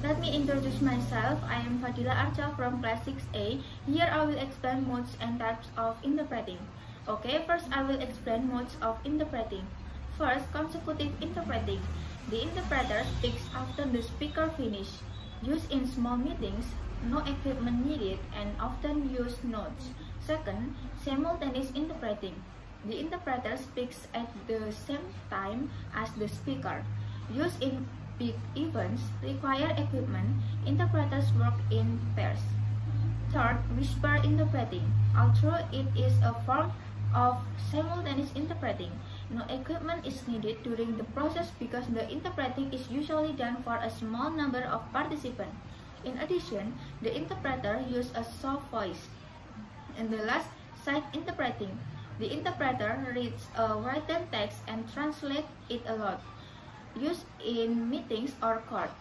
Let me introduce myself. I am Fadila Archa from class 6A. Here I will explain modes and types of interpreting. Okay, first I will explain modes of interpreting. First, consecutive interpreting. The interpreter speaks after the speaker finishes. Used in small meetings, no equipment needed, and often use notes. Second, simultaneous interpreting. The interpreter speaks at the same time as the speaker. Used in big events, require equipment, interpreters work in pairs. Third, whisper interpreting. Although it is a form of simultaneous interpreting, no equipment is needed during the process because the interpreting is usually done for a small number of participants. In addition, the interpreter uses a soft voice. And the last, sight interpreting. The interpreter reads a written text and translates it aloud, used in meetings or court.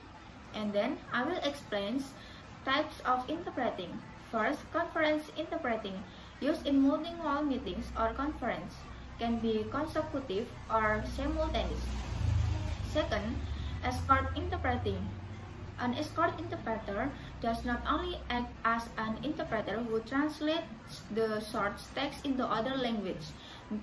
And then I will explain types of interpreting. First, conference interpreting, used in multilingual meetings or conference, can be consecutive or simultaneous. Second, escort interpreting. An escort interpreter does not only act as an interpreter who translates the short text into other language.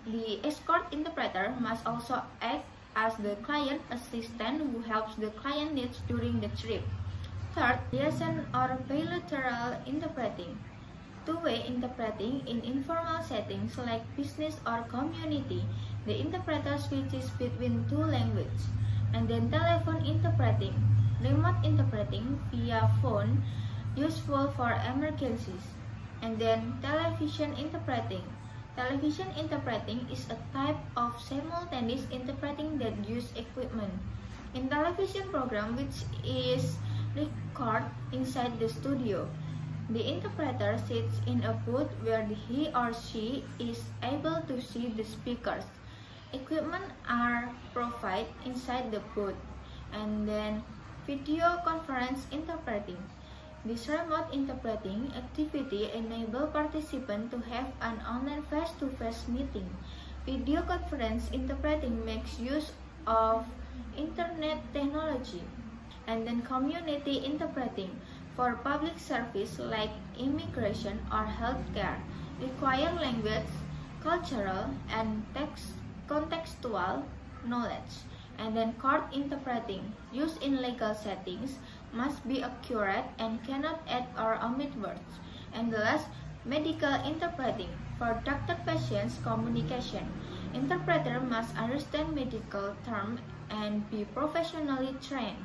The escort interpreter must also act as the client assistant who helps the client needs during the trip. Third, liaison or bilateral interpreting. Two-way interpreting in informal settings like business or community. The interpreter switches between two languages. And then telephone interpreting. Remote interpreting via phone, useful for emergencies. And then television interpreting. Television interpreting is a type of simultaneous interpreting that uses equipment. In television program which is recorded inside the studio, the interpreter sits in a booth where he or she is able to see the speakers. Equipment are provided inside the booth. And then video conference interpreting. This remote interpreting activity enables participants to have an online face-to-face meeting. Video conference interpreting makes use of internet technology. And then community interpreting for public service like immigration or healthcare require language, cultural, and contextual knowledge. And then court interpreting, used in legal settings, must be accurate and cannot add or omit words. And the last, medical interpreting, for doctor-patient communication. Interpreter must understand medical terms and be professionally trained.